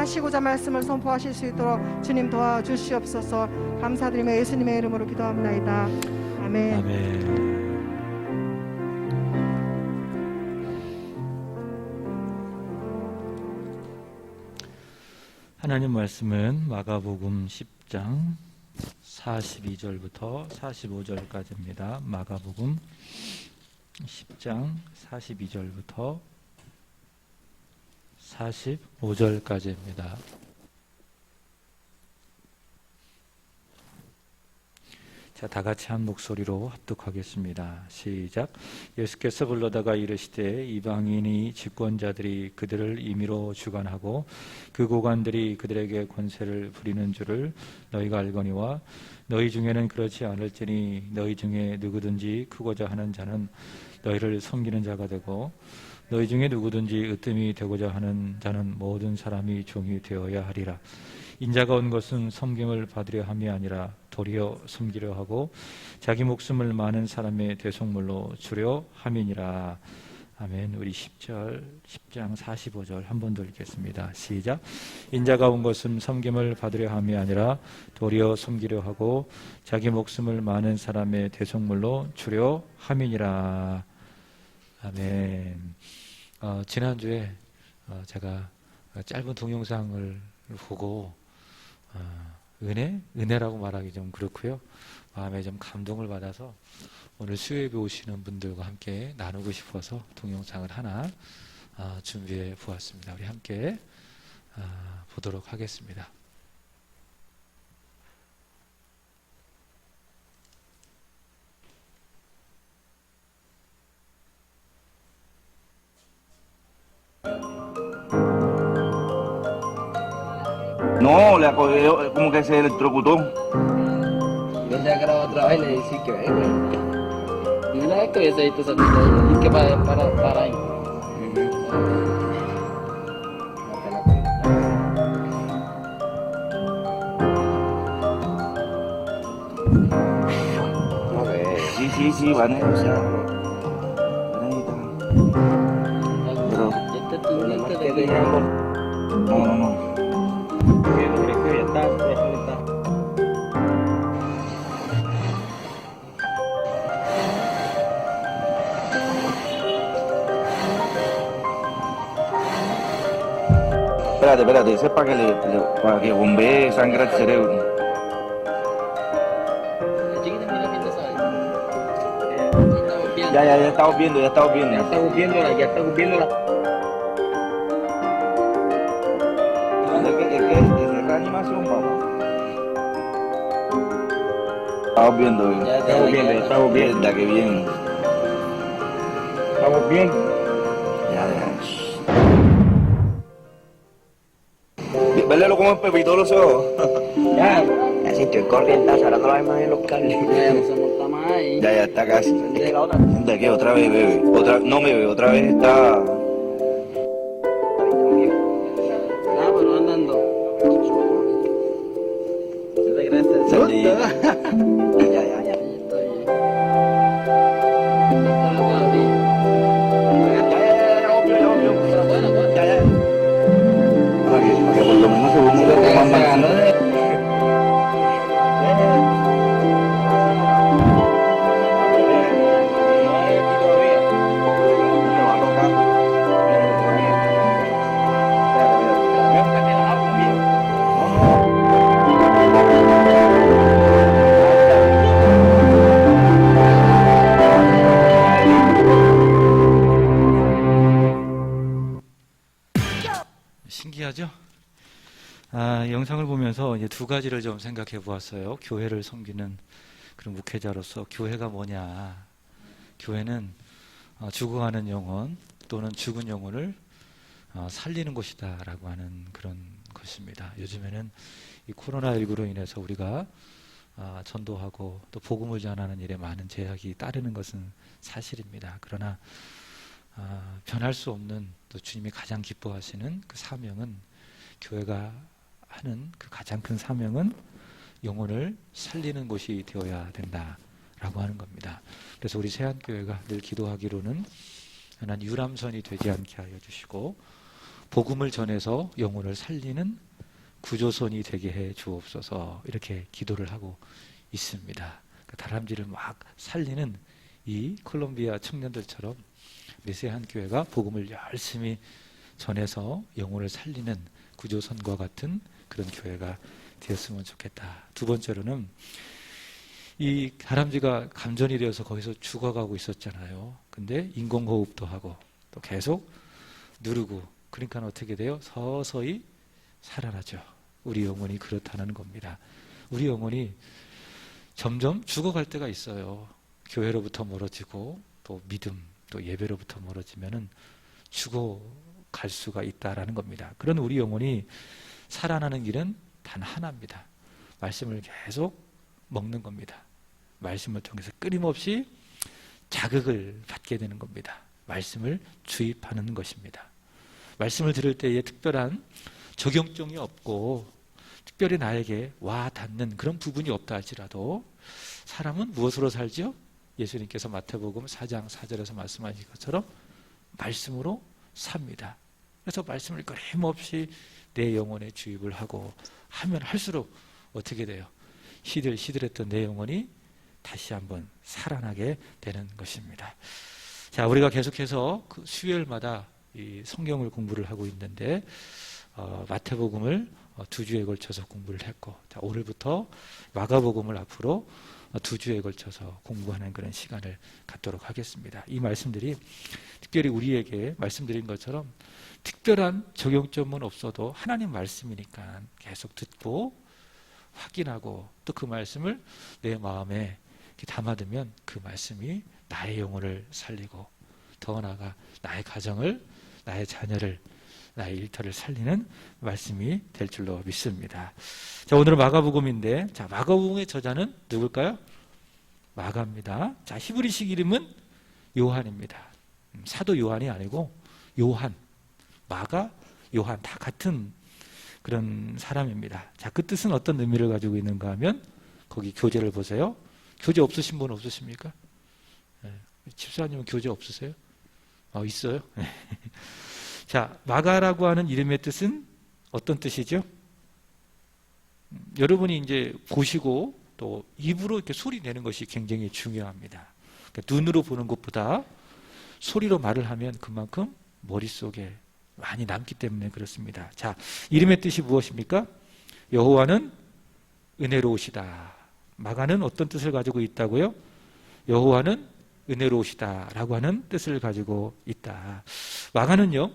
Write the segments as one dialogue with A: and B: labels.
A: 하시고자 말씀을 선포하실 수 있도록 주님 도와주시옵소서. 감사드리며 예수님의 이름으로 기도합나이다. 아멘.
B: 아멘. 하나님 말씀은 마가복음 10장 42절부터 45절까지입니다. 마가복음 10장 42절부터 45절까지입니다. 자, 다 같이 한 목소리로 합독하겠습니다. 시작. 예수께서 불러다가 이르시되 이방인이 집권자들이 그들을 임의로 주관하고 그 고관들이 그들에게 권세를 부리는 줄을 너희가 알거니와 너희 중에는 그렇지 않을지니 너희 중에 누구든지 크고자 하는 자는 너희를 섬기는 자가 되고 너희 중에 누구든지 으뜸이 되고자 하는 자는 모든 사람이 종이 되어야 하리라. 인자가 온 것은 섬김을 받으려 함이 아니라 도리어 섬기려 하고 자기 목숨을 많은 사람의 대속물로 주려 함이니라. 아멘. 우리 10장 45절 한 번 더 읽겠습니다. 시작. 인자가 온 것은 섬김을 받으려 함이 아니라 도리어 섬기려 하고 자기 목숨을 많은 사람의 대속물로 주려 함이니라. 아멘. 지난주에 제가 짧은 동영상을 보고 은혜라고 말하기 좀 그렇고요. 마음에 좀 감동을 받아서 오늘 수요예배 오시는 분들과 함께 나누고 싶어서 동영상을 하나 준비해 보았습니다. 우리 함께 보도록 하겠습니다.
C: No, como que se electrocutó.
D: Pensaba que era otra vez, le decía que ve, güey. No es que se hizo y que para ahí.
C: No ve. Sí, van a ir, o sea. Van a ir. Pero.
D: Este es tu lista de que
C: No.
D: ya está.
C: Espérate, ese es para que bombee sangre al cerebro.
D: La chiquita mira viendo esa.
C: Ya estamos viendo.
D: Ya estamos viéndola.
C: Es reanimación, papá. Estamos viendo bien.
D: Estamos viendo.
C: Mierda, que bien.
D: Estamos bien.
C: Ya. Verlo como en Pepito los ojos.
D: Ya.
E: Ya sintió el corrientazo, ahora no lo hay más en los cables.
D: Ya no se monta más ahí.
C: Ya está casi.
D: De la otra.
C: ¿De qué? Otra vez bebe. No bebe, otra vez está.
D: Ah, pero andando. Se regresa el
C: Salí.
D: susto.
E: Ya.
D: Está bien. Está la papi.
C: Obvio.
D: Bueno.
C: Ya. Para que por lo menos se busque un poco más manzana.
B: 신기하죠? 영상을 보면서 이제 두 가지를 좀 생각해 보았어요. 교회를 섬기는 그런 목회자로서 교회가 뭐냐? 교회는 죽어가는 영혼 또는 죽은 영혼을 살리는 곳이다라고 하는 그런 것입니다. 요즘에는 이 코로나19로 인해서 우리가 전도하고 또 복음을 전하는 일에 많은 제약이 따르는 것은 사실입니다. 그러나 변할 수 없는 또 주님이 가장 기뻐하시는 그 사명은, 교회가 하는 그 가장 큰 사명은 영혼을 살리는 곳이 되어야 된다라고 하는 겁니다. 그래서 우리 세안교회가 늘 기도하기로는 하나님 유람선이 되지 않게 하여 주시고 복음을 전해서 영혼을 살리는 구조선이 되게 해 주옵소서 이렇게 기도를 하고 있습니다. 다람쥐를 막 살리는 이 콜롬비아 청년들처럼 메시아 교회가 복음을 열심히 전해서 영혼을 살리는 구조선과 같은 그런 교회가 되었으면 좋겠다. 두 번째로는 이 다람쥐가 감전이 되어서 거기서 죽어가고 있었잖아요. 근데 인공호흡도 하고 또 계속 누르고 그러니까 어떻게 돼요? 서서히 살아나죠. 우리 영혼이 그렇다는 겁니다. 우리 영혼이 점점 죽어갈 때가 있어요. 교회로부터 멀어지고 또 믿음 또 예배로부터 멀어지면은 죽어갈 수가 있다라는 겁니다. 그런 우리 영혼이 살아나는 길은 단 하나입니다. 말씀을 계속 먹는 겁니다. 말씀을 통해서 끊임없이 자극을 받게 되는 겁니다. 말씀을 주입하는 것입니다. 말씀을 들을 때에 특별한 적용점이 없고 특별히 나에게 와 닿는 그런 부분이 없다 할지라도 사람은 무엇으로 살죠? 예수님께서 마태복음 4장 4절에서 말씀하신 것처럼 말씀으로 삽니다. 그래서 말씀을 끊임없이 내 영혼에 주입을 하고 하면 할수록 어떻게 돼요? 시들시들했던 내 영혼이 다시 한번 살아나게 되는 것입니다. 자, 우리가 계속해서 그 수요일마다 이 성경을 공부를 하고 있는데 마태복음을 2주에 걸쳐서 공부를 했고, 자, 오늘부터 마가복음을 앞으로 2주에 걸쳐서 공부하는 그런 시간을 갖도록 하겠습니다. 이 말씀들이 특별히 우리에게 말씀드린 것처럼 특별한 적용점은 없어도 하나님 말씀이니까 계속 듣고 확인하고 또 그 말씀을 내 마음에 담아두면 그 말씀이 나의 영혼을 살리고 더 나아가 나의 가정을, 나의 자녀를, 나의 일터를 살리는 말씀이 될 줄로 믿습니다. 자, 오늘은 마가복음인데, 자, 마가복음의 저자는 누굴까요? 마가입니다. 자, 히브리식 이름은 요한입니다. 사도 요한이 아니고 요한, 마가, 요한 다 같은 그런 사람입니다. 자, 그 뜻은 어떤 의미를 가지고 있는가 하면 거기 교재를 보세요. 교재 없으신 분 없으십니까? 네. 집사님은 교재 없으세요? 있어요? 자, 마가라고 하는 이름의 뜻은 어떤 뜻이죠? 여러분이 이제 보시고 또 입으로 이렇게 소리 내는 것이 굉장히 중요합니다. 그러니까 눈으로 보는 것보다 소리로 말을 하면 그만큼 머릿속에 많이 남기 때문에 그렇습니다. 자, 이름의 뜻이 무엇입니까? 여호와는 은혜로우시다. 마가는 어떤 뜻을 가지고 있다고요? 여호와는 은혜로우시다 라고 하는 뜻을 가지고 있다. 마가는요,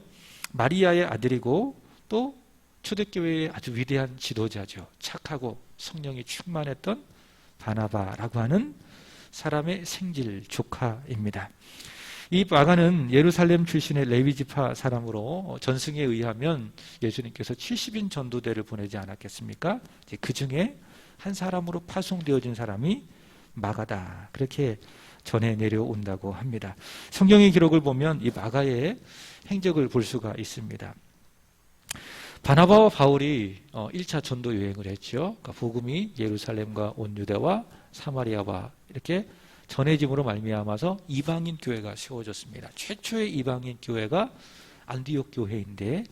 B: 마리아의 아들이고 또 초대교회의 아주 위대한 지도자죠. 착하고 성령이 충만했던 바나바라고 하는 사람의 생질 조카입니다. 이 마가는 예루살렘 출신의 레위지파 사람으로 전승에 의하면 예수님께서 70인 전도대를 보내지 않았겠습니까? 그 중에 한 사람으로 파송되어진 사람이 마가다. 그렇게 전해 내려온다고 합니다. 성경의 기록을 보면 이 마가의 행적을 볼 수가 있습니다. 바나바와 바울이 1차 전도 여행을 했죠. 그러니까 복음이 예루살렘과 온 유대와 사마리아와 이렇게 전해짐으로 말미암아서 이방인 교회가 세워졌습니다. 최초의 이방인 교회가 안디옥 교회인데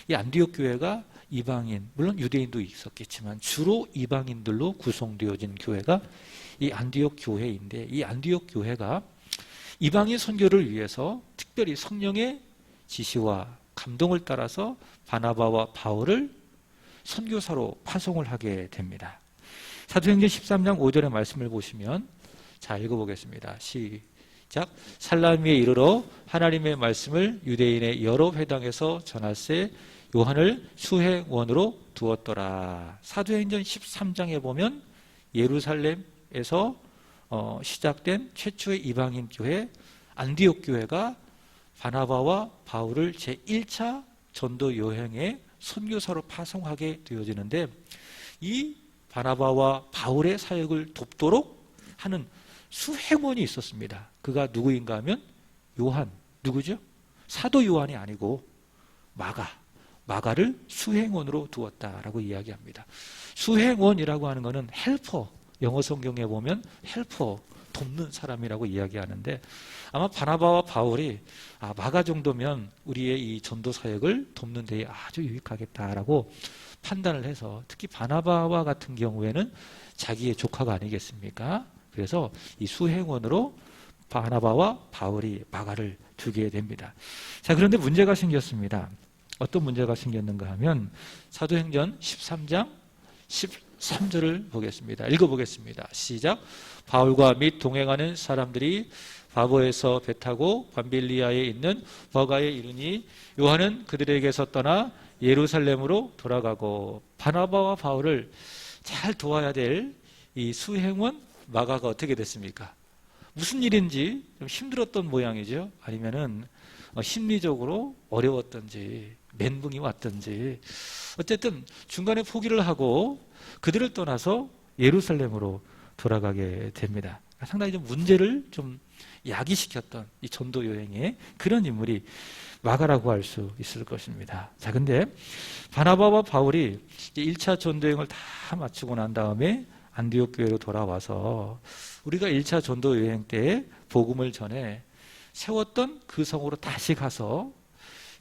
B: 이 안디옥 교회가 이방인, 물론 유대인도 있었겠지만 주로 이방인들로 구성되어진 교회가 이 안디옥 교회인데 이 안디옥 교회가 이방인 선교를 위해서 특별히 성령의 지시와 감동을 따라서 바나바와 바울을 선교사로 파송을 하게 됩니다. 사도행전 13장 5절의 말씀을 보시면 자, 읽어보겠습니다. 시작. 살라미에 이르러 하나님의 말씀을 유대인의 여러 회당에서 전할세 요한을 수행원으로 두었더라. 사도행전 13장에 보면 예루살렘에서 시작된 최초의 이방인 교회 안디옥 교회가 바나바와 바울을 제1차 전도 여행에 선교사로 파송하게 되어지는데 이 바나바와 바울의 사역을 돕도록 하는 수행원이 있었습니다. 그가 누구인가 하면 요한, 누구죠? 사도 요한이 아니고 마가를 수행원으로 두었다라고 이야기합니다. 수행원이라고 하는 것은 헬퍼, 영어 성경에 보면 헬퍼, 돕는 사람이라고 이야기하는데 아마 바나바와 바울이 마가 정도면 우리의 이 전도 사역을 돕는 데에 아주 유익하겠다라고 판단을 해서 특히 바나바와 같은 경우에는 자기의 조카가 아니겠습니까? 그래서 이 수행원으로 바나바와 바울이 마가를 두게 됩니다. 자, 그런데 문제가 생겼습니다. 어떤 문제가 생겼는가 하면 사도행전 13장 13절을 보겠습니다. 읽어보겠습니다. 시작. 바울과 및 동행하는 사람들이 바보에서 배 타고 밤빌리아에 있는 버가에 이르니 요한은 그들에게서 떠나 예루살렘으로 돌아가고 바나바와 바울을 잘 도와야 될 이 수행원 마가가 어떻게 됐습니까? 무슨 일인지 좀 힘들었던 모양이죠. 아니면은 심리적으로 어려웠던지 멘붕이 왔던지 어쨌든 중간에 포기를 하고 그들을 떠나서 예루살렘으로 돌아가게 됩니다. 상당히 좀 문제를 좀 야기시켰던 이 전도 여행의 그런 인물이 마가라고 할 수 있을 것입니다. 자, 근데 바나바와 바울이 1차 전도 여행을 다 마치고 난 다음에 안디옥 교회로 돌아와서 우리가 1차 전도 여행 때 복음을 전해 세웠던 그 성으로 다시 가서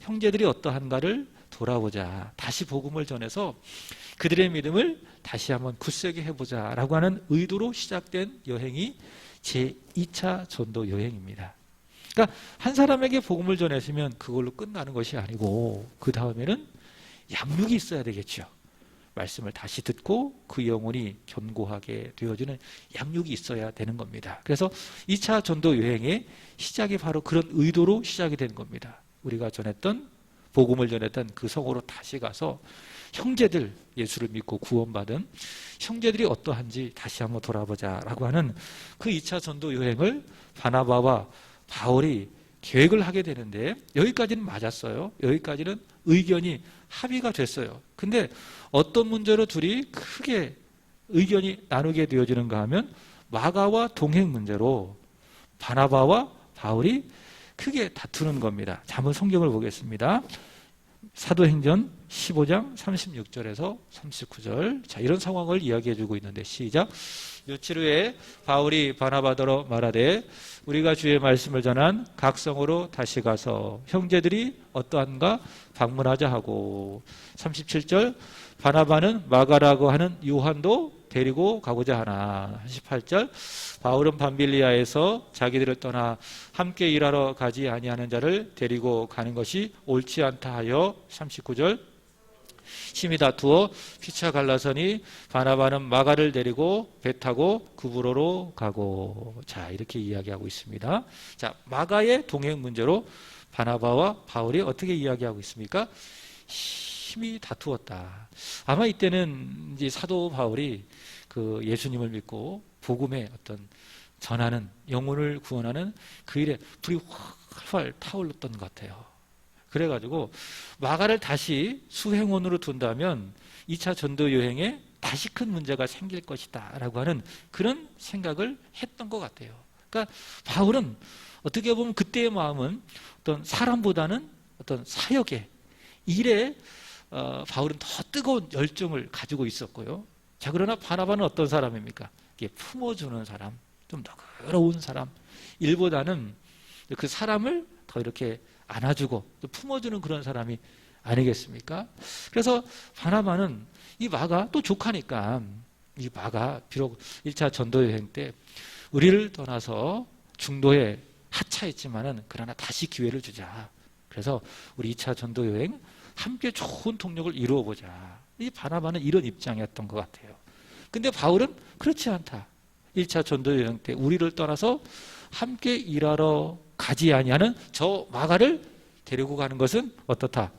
B: 형제들이 어떠한가를 돌아보자. 다시 복음을 전해서 그들의 믿음을 다시 한번 굳세게 해보자라고 하는 의도로 시작된 여행이 제2차 전도 여행입니다. 그러니까 한 사람에게 복음을 전했으면 그걸로 끝나는 것이 아니고 그 다음에는 양육이 있어야 되겠죠. 말씀을 다시 듣고 그 영혼이 견고하게 되어주는 양육이 있어야 되는 겁니다. 그래서 2차 전도 여행의 시작이 바로 그런 의도로 시작이 된 겁니다. 우리가 전했던 복음을 전했던 그 성으로 다시 가서 형제들, 예수를 믿고 구원받은 형제들이 어떠한지 다시 한번 돌아보자라고 하는 그 2차 전도 여행을 바나바와 바울이 계획을 하게 되는데 여기까지는 맞았어요. 여기까지는 의견이 합의가 됐어요. 근데 어떤 문제로 둘이 크게 의견이 나누게 되어지는가 하면 마가와 동행 문제로 바나바와 바울이 크게 다투는 겁니다. 자, 한번 성경을 보겠습니다. 사도행전 15장 36절에서 39절. 자, 이런 상황을 이야기해 주고 있는데 시작. 며칠 후에 바울이 바나바더러 말하되 우리가 주의 말씀을 전한 각 성으로 다시 가서 형제들이 어떠한가 방문하자 하고 37절 바나바는 마가라고 하는 요한도 데리고 가고자 하나 18절 바울은 밤빌리아에서 자기들을 떠나 함께 일하러 가지 아니하는 자를 데리고 가는 것이 옳지 않다 하여 39절 심히 다투어 피차 갈라서니 바나바는 마가를 데리고 배 타고 구브로로 가고 자 이렇게 이야기하고 있습니다. 자 마가의 동행 문제로 바나바와 바울이 어떻게 이야기하고 있습니까? 심히 다투었다. 아마 이때는 이제 사도 바울이 그 예수님을 믿고 복음의 어떤 전하는 영혼을 구원하는 그 일에 불이 활활 타올랐던 것 같아요. 그래가지고 마가를 다시 수행원으로 둔다면 2차 전도 여행에 다시 큰 문제가 생길 것이다 라고 하는 그런 생각을 했던 것 같아요. 그러니까 바울은 어떻게 보면 그때의 마음은 어떤 사람보다는 어떤 사역에 일에 바울은 더 뜨거운 열정을 가지고 있었고요. 자, 그러나 바나바는 어떤 사람입니까? 이게 품어주는 사람, 좀 너그러운 사람, 일보다는 그 사람을 더 이렇게 안아주고 또 품어주는 그런 사람이 아니겠습니까? 그래서 바나바는 이 마가 또 조카니까 이 마가 비록 1차 전도 여행 때 우리를 떠나서 중도에 하차했지만은 그러나 다시 기회를 주자. 그래서 우리 2차 전도 여행 함께 좋은 동력을 이루어 보자. 이 바나바는 이런 입장이었던 것 같아요. 근데 바울은 그렇지 않다. 1차 전도 여행 때 우리를 떠나서 함께 일하러 가지 아니하는 저 마가를 데리고 가는 것은 어떻다?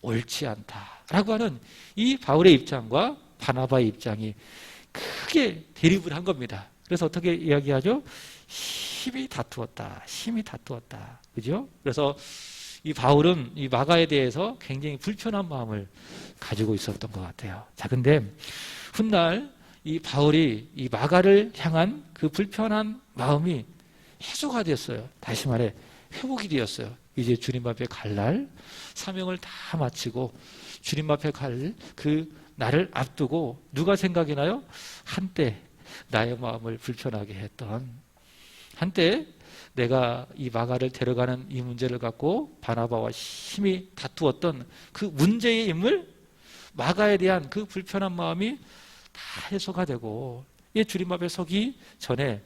B: 옳지 않다라고 하는 이 바울의 입장과 바나바의 입장이 크게 대립을 한 겁니다. 그래서 어떻게 이야기하죠? 심히 다투었다. 심히 다투었다. 그죠? 그래서 이 바울은 이 마가에 대해서 굉장히 불편한 마음을 가지고 있었던 것 같아요. 자, 근데 훗날 이 바울이 이 마가를 향한 그 불편한 마음이 해소가 됐어요. 다시 말해 회복이 되었어요. 이제 주님 앞에 갈 날, 사명을 다 마치고 주님 앞에 갈 그 날을 앞두고 누가 생각이 나요? 한때 나의 마음을 불편하게 했던 한때 내가 이 마가를 데려가는 이 문제를 갖고 바나바와 심히 다투었던 그 문제의 인물, 마가에 대한 그 불편한 마음이 다 해소가 되고, 주님 앞에 서기 전에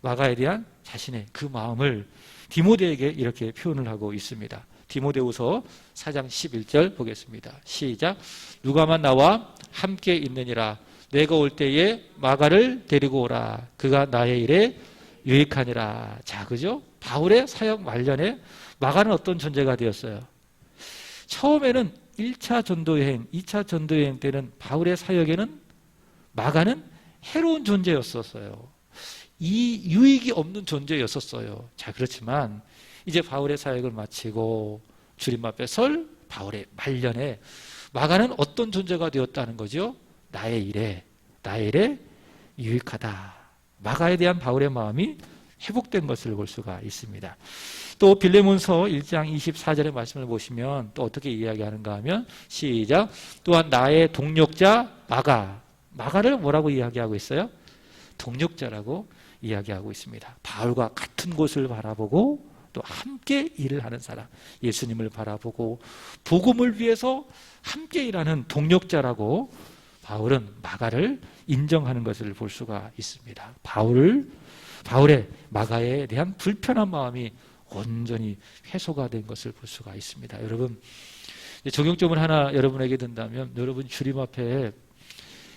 B: 마가에 대한 자신의 그 마음을 디모데에게 이렇게 표현을 하고 있습니다. 디모데후서 4장 11절 보겠습니다. 시작. 누가만 나와 함께 있느니라. 내가 올 때에 마가를 데리고 오라. 그가 나의 일에 유익하니라. 자, 그죠? 바울의 사역 말년에 마가는 어떤 존재가 되었어요? 처음에는 1차 전도여행, 2차 전도여행 때는 바울의 사역에는 마가는 해로운 존재였었어요. 이 유익이 없는 존재였었어요. 자, 그렇지만 이제 바울의 사역을 마치고 주님 앞에 설 바울의 말년에 마가는 어떤 존재가 되었다는 거죠? 나의 일에 유익하다. 마가에 대한 바울의 마음이 회복된 것을 볼 수가 있습니다. 또 빌레몬서 1장 24절의 말씀을 보시면 또 어떻게 이야기하는가 하면 시작. 또한 나의 동력자 마가를 뭐라고 이야기하고 있어요? 동력자라고 이야기하고 있습니다. 바울과 같은 곳을 바라보고 또 함께 일을 하는 사람, 예수님을 바라보고 복음을 위해서 함께 일하는 동력자라고 바울은 마가를 인정하는 것을 볼 수가 있습니다. 바울의 마가에 대한 불편한 마음이 온전히 해소가 된 것을 볼 수가 있습니다. 여러분, 적용점을 하나 여러분에게 든다면 여러분 주님 앞에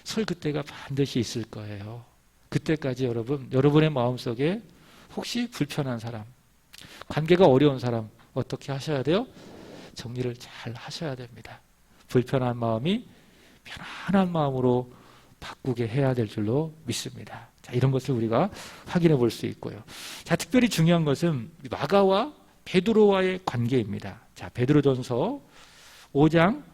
B: 설 그때가 반드시 있을 거예요. 그때까지 여러분의 마음속에 혹시 불편한 사람, 관계가 어려운 사람 어떻게 하셔야 돼요? 정리를 잘 하셔야 됩니다. 불편한 마음이 편안한 마음으로 바꾸게 해야 될 줄로 믿습니다. 자, 이런 것을 우리가 확인해 볼 수 있고요. 자, 특별히 중요한 것은 마가와 베드로와의 관계입니다. 자, 베드로전서 5장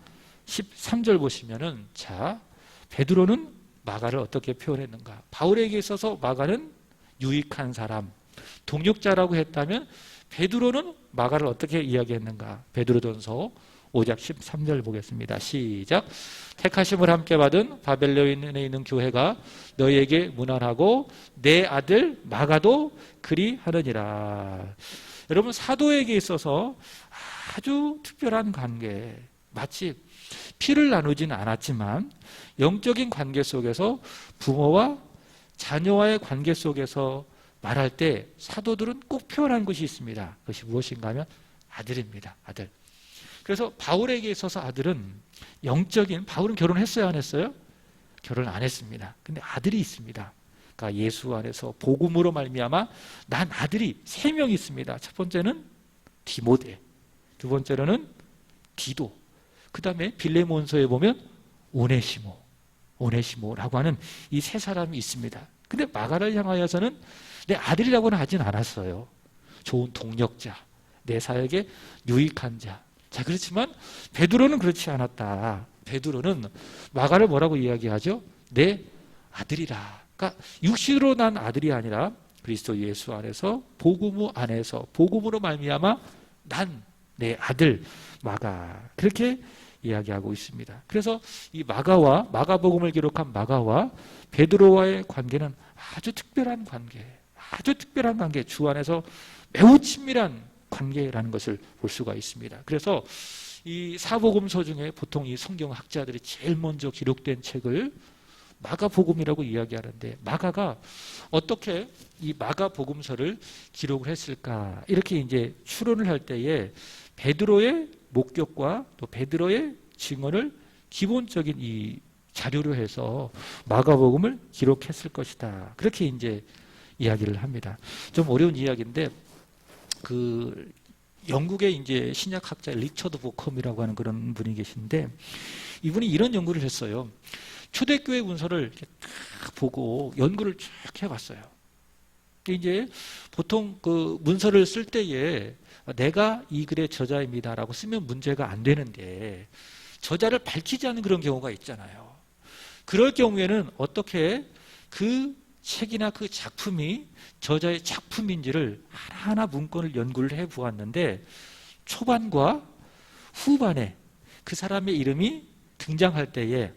B: 13절 보시면은, 자, 베드로는 마가를 어떻게 표현했는가? 바울에게 있어서 마가는 유익한 사람, 동력자라고 했다면 베드로는 마가를 어떻게 이야기했는가? 베드로전서 5장 13절 보겠습니다. 시작. 택하심을 함께 받은 바벨론에 있는 교회가 너희에게 문안하고 내 아들 마가도 그리하느니라. 여러분, 사도에게 있어서 아주 특별한 관계, 마치 피를 나누지는 않았지만 영적인 관계 속에서 부모와 자녀와의 관계 속에서 말할 때 사도들은 꼭 표현한 것이 있습니다. 그것이 무엇인가 하면 아들입니다. 아들. 그래서 바울에게 있어서 아들은 바울은 결혼했어요, 안 했어요? 결혼 안 했습니다. 근데 아들이 있습니다. 그러니까 예수 안에서 복음으로 말미암아 난 아들이 3명 있습니다. 첫 번째는 디모데, 두 번째로는 디도, 그 다음에 빌레몬서에 보면 오네시모라고 하는 이 3사람이 있습니다. 근데 마가를 향하여서는 내 아들이라고는 하진 않았어요. 좋은 동력자, 내 사역에 유익한 자. 자, 그렇지만 베드로는 그렇지 않았다. 베드로는 마가를 뭐라고 이야기하죠? 내 아들이라. 그러니까 육신으로 난 아들이 아니라 그리스도 예수 안에서 복음 안에서 복음으로 말미암아 난 내 아들 마가, 그렇게 이야기하고 있습니다. 그래서 이 마가복음을 기록한 마가와 베드로와의 관계는 아주 특별한 관계, 주 안에서 매우 친밀한 관계라는 것을 볼 수가 있습니다. 그래서 이 사복음서 중에 보통 이 성경학자들이 제일 먼저 기록된 책을 마가복음이라고 이야기하는데, 마가가 어떻게 이 마가복음서를 기록을 했을까? 이렇게 이제 추론을 할 때에 베드로의 목격과 또 베드로의 증언을 기본적인 이 자료로 해서 마가복음을 기록했을 것이다. 그렇게 이제 이야기를 합니다. 좀 어려운 이야기인데, 그 영국의 이제 신약학자 리처드 보컴이라고 하는 그런 분이 계신데, 이분이 이런 연구를 했어요. 초대교회 문서를 이렇게 딱 보고 연구를 쭉 해봤어요. 이제 보통 그 문서를 쓸 때에 내가 이 글의 저자입니다라고 쓰면 문제가 안 되는데 저자를 밝히지 않는 그런 경우가 있잖아요. 그럴 경우에는 어떻게 그 책이나 그 작품이 저자의 작품인지를 하나하나 문건을 연구를 해보았는데, 초반과 후반에 그 사람의 이름이 등장할 때에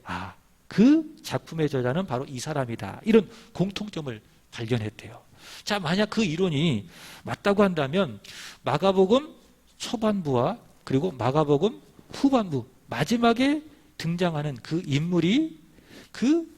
B: 그 작품의 저자는 바로 이 사람이다, 이런 공통점을 발견했대요. 자, 만약 그 이론이 맞다고 한다면 마가복음 초반부와 그리고 마가복음 후반부 마지막에 등장하는 그 인물이 그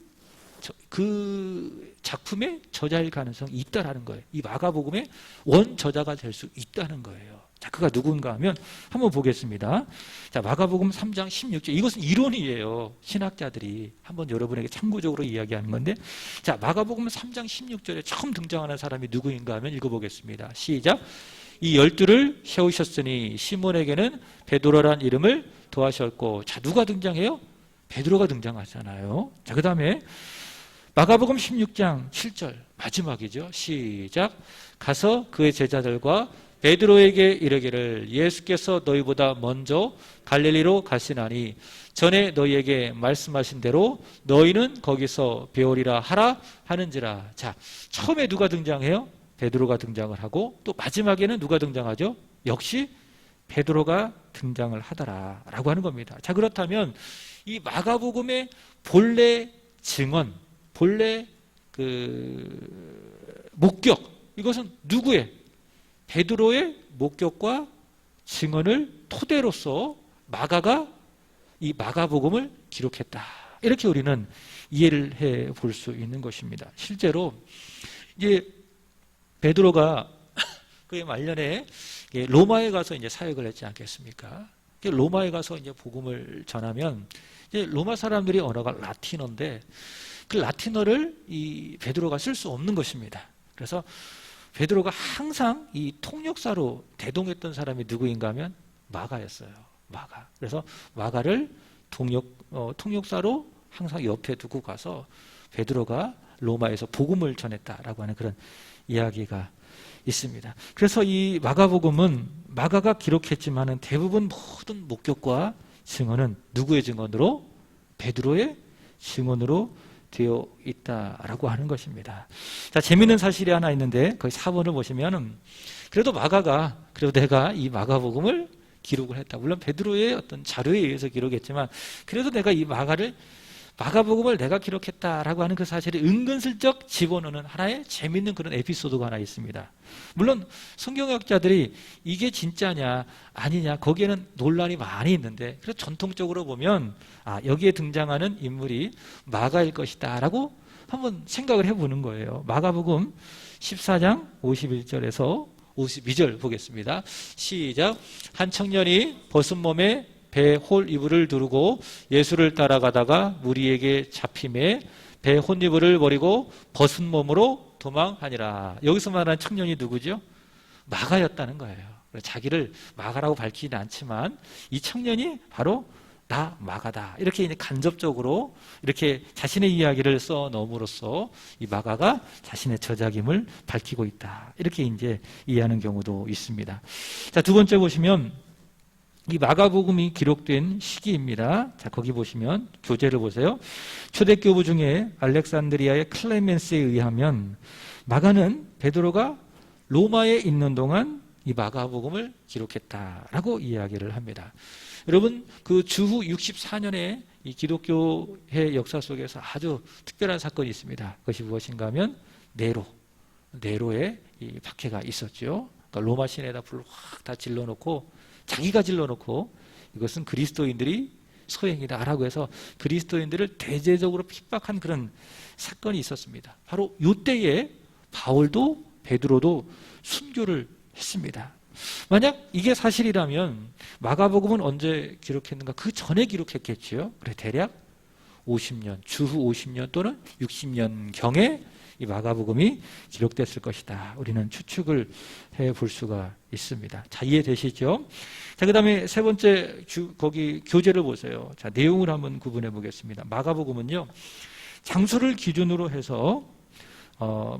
B: 작품의 저자일 가능성이 있다라는 거예요. 이 마가복음의 원저자가 될 수 있다는 거예요. 자, 그가 누군가 하면 한번 보겠습니다. 자, 마가복음 3장 16절. 이것은 이론이에요. 신학자들이 한번 여러분에게 참고적으로 이야기하는 건데, 자, 마가복음 3장 16절에 처음 등장하는 사람이 누구인가 하면 읽어보겠습니다. 시작. 이 12를 세우셨으니 시몬에게는 베드로란 이름을 더하셨고. 자, 누가 등장해요? 베드로가 등장하잖아요. 자, 그 다음에 마가복음 16장 7절 마지막이죠. 시작. 가서 그의 제자들과 베드로에게 이르기를 예수께서 너희보다 먼저 갈릴리로 가시나니 전에 너희에게 말씀하신 대로 너희는 거기서 배우리라 하라 하는지라. 자, 처음에 누가 등장해요? 베드로가 등장을 하고 또 마지막에는 누가 등장하죠? 역시 베드로가 등장을 하더라라고 하는 겁니다. 자, 그렇다면 이 마가복음의 본래 증언, 본래 목격, 이것은 누구의? 베드로의 목격과 증언을 토대로서 마가가 이 마가복음을 기록했다. 이렇게 우리는 이해를 해 볼 수 있는 것입니다. 실제로 이제 베드로가 그의 말년에 로마에 가서 이제 사역을 했지 않겠습니까? 로마에 가서 이제 복음을 전하면 이제 로마 사람들이 언어가 라틴어인데 그 라틴어를 이 베드로가 쓸 수 없는 것입니다. 그래서 베드로가 항상 이 통역사로 대동했던 사람이 누구인가 하면 마가였어요. 마가. 그래서 마가를 통역사로 항상 옆에 두고 가서 베드로가 로마에서 복음을 전했다라고 하는 그런 이야기가 있습니다. 그래서 이 마가복음은 마가가 기록했지만은 대부분 모든 목격과 증언은 누구의 증언으로? 베드로의 증언으로 되어 있다라고 하는 것입니다. 자, 재미있는 사실이 하나 있는데 거기 4번을 보시면은 그래도 내가 이 마가복음을 기록을 했다. 물론 베드로의 어떤 자료에 의해서 기록했지만 그래도 내가 이 마가복음을 내가 기록했다라고 하는 그 사실을 은근슬쩍 집어넣는 하나의 재미있는 그런 에피소드가 하나 있습니다. 물론 성경학자들이 이게 진짜냐 아니냐 거기에는 논란이 많이 있는데 그래서 전통적으로 보면 여기에 등장하는 인물이 마가일 것이다 라고 한번 생각을 해보는 거예요. 마가복음 14장 51절에서 52절 보겠습니다. 시작. 한 청년이 벗은 몸에 배 홀이불을 두르고 예수를 따라가다가 무리에게 잡힘에 배 홀이불을 버리고 벗은 몸으로 도망하니라. 여기서 말하는 청년이 누구죠? 마가였다는 거예요. 자기를 마가라고 밝히지는 않지만 이 청년이 바로 나 마가다. 이렇게 이제 간접적으로 이렇게 자신의 이야기를 써 넣음으로써 이 마가가 자신의 저작임을 밝히고 있다. 이렇게 이제 이해하는 경우도 있습니다. 자, 두 번째 보시면 이 마가복음이 기록된 시기입니다. 자, 거기 보시면 교재를 보세요. 초대교부 중에 알렉산드리아의 클레멘스에 의하면 마가는 베드로가 로마에 있는 동안 이 마가복음을 기록했다라고 이야기를 합니다. 여러분, 그 주후 64년에 이 기독교의 역사 속에서 아주 특별한 사건이 있습니다. 그것이 무엇인가 하면 네로의 이 박해가 있었죠. 그러니까 로마 시내에다 불을 확 다 질러놓고 자기가 질러놓고 이것은 그리스도인들이 소행이다라고 해서 그리스도인들을 대대적으로 핍박한 그런 사건이 있었습니다. 바로 이때에 바울도 베드로도 순교를 했습니다. 만약 이게 사실이라면 마가복음은 언제 기록했는가? 그 전에 기록했겠지요. 그래 대략 50년, 주후 50년 또는 60년경에 이 마가복음이 기록됐을 것이다. 우리는 추측을 해볼 수가 있습니다. 자, 이해되시죠? 자, 그 다음에 세 번째 거기 교재를 보세요. 자, 내용을 한번 구분해 보겠습니다. 마가복음은요, 장소를 기준으로 해서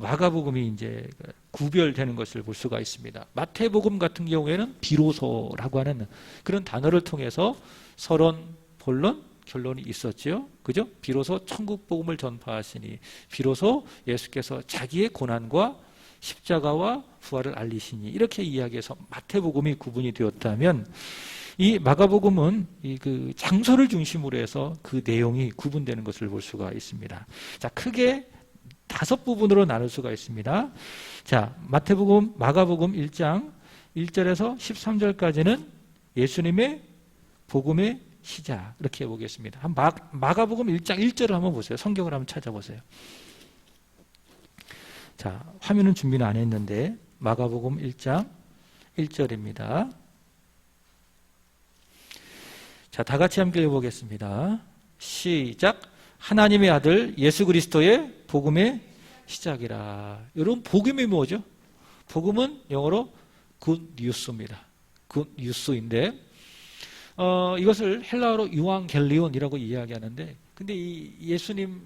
B: 마가복음이 이제 구별되는 것을 볼 수가 있습니다. 마태복음 같은 경우에는 비로소라고 하는 그런 단어를 통해서 서론, 본론, 결론이 있었죠. 그죠? 비로소 천국 복음을 전파하시니 비로소 예수께서 자기의 고난과 십자가와 부활을 알리시니 이렇게 이야기해서 마태복음이 구분이 되었다면 이 마가복음은 그 장소를 중심으로 해서 그 내용이 구분되는 것을 볼 수가 있습니다. 자, 크게 5 부분으로 나눌 수가 있습니다. 자, 마태복음, 마가복음 1장 1절에서 13절까지는 예수님의 복음의 시작, 이렇게 해보겠습니다. 마가복음 1장 1절을 한번 보세요. 성경을 한번 찾아보세요. 자, 화면은 준비는 안 했는데 마가복음 1장 1절입니다. 자, 다 같이 함께 읽어보겠습니다. 시작. 하나님의 아들 예수 그리스도의 복음의 시작이라. 여러분, 복음이 뭐죠? 복음은 영어로 good news입니다. good news인데 이것을 헬라어로 유앙겔리온이라고 이야기하는데, 근데 이 예수님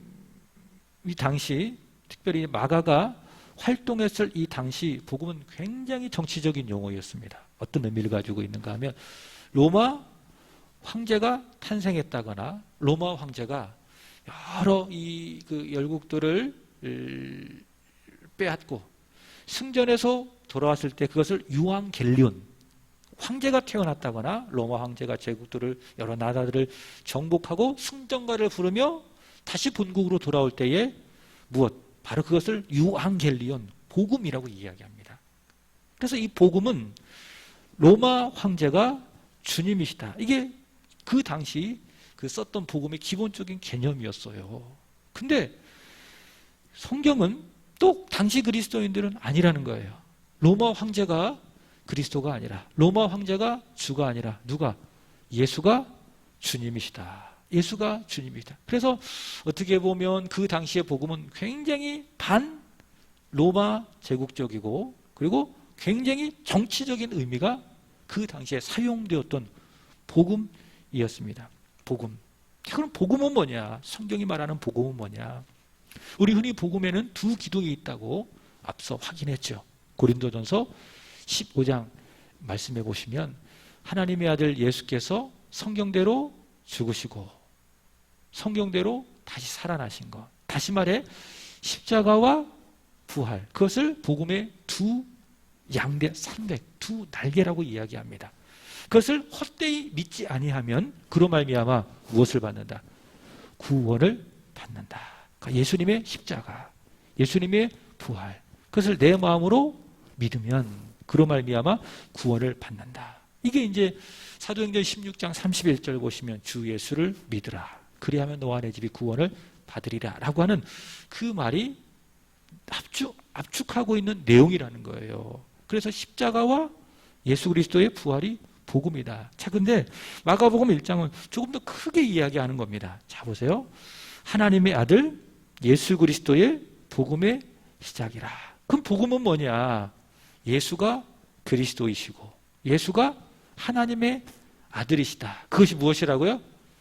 B: 이 당시 특별히 마가가 활동했을 이 당시 복음은 굉장히 정치적인 용어였습니다. 어떤 의미를 가지고 있는가 하면 로마 황제가 탄생했다거나 로마 황제가 여러 그 열국들을 빼앗고 승전에서 돌아왔을 때 그것을 유앙겔리온, 황제가 태어났다거나 로마 황제가 제국들을 여러 나라들을 정복하고 승전가를 부르며 다시 본국으로 돌아올 때에 무엇? 바로 그것을 유앙겔리온, 복음이라고 이야기합니다. 그래서 이 복음은 로마 황제가 주님이시다. 이게 그 당시 그 썼던 복음의 기본적인 개념이었어요. 근데 성경은 또 당시 그리스도인들은 아니라는 거예요. 로마 황제가 그리스도가 아니라, 로마 황제가 주가 아니라 누가? 예수가 주님이시다. 예수가 주님이다. 그래서 어떻게 보면 그 당시의 복음은 굉장히 반 로마 제국적이고 그리고 굉장히 정치적인 의미가 그 당시에 사용되었던 복음이었습니다. 복음. 그럼 복음은 뭐냐? 성경이 말하는 복음은 뭐냐? 우리 흔히 복음에는 두 기둥이 있다고 앞서 확인했죠. 고린도전서 15장 말씀해 보시면 하나님의 아들 예수께서 성경대로 죽으시고 성경대로 다시 살아나신 것, 다시 말해 십자가와 부활, 그것을 복음의 두 양대 산백, 두 날개라고 이야기합니다. 그것을 헛되이 믿지 아니하면 그로 말미암아 무엇을 받는다? 구원을 받는다. 그러니까 예수님의 십자가, 예수님의 부활, 그것을 내 마음으로 믿으면 그로 말미암아 구원을 받는다. 이게 이제 사도행전 16장 31절 보시면 주 예수를 믿으라. 그리하면 너와 내 집이 구원을 받으리라 라고 하는 그 말이 압축하고 있는 내용이라는 거예요. 그래서 십자가와 예수 그리스도의 부활이 복음이다. 자, 근데 마가복음 1장은 조금 더 크게 이야기하는 겁니다. 자, 보세요. 하나님의 아들 예수 그리스도의 복음의 시작이라. 그럼 복음은 뭐냐? 예수가 그리스도이시고 예수가 하나님의 아들이시다. 그것이 무엇이라고요?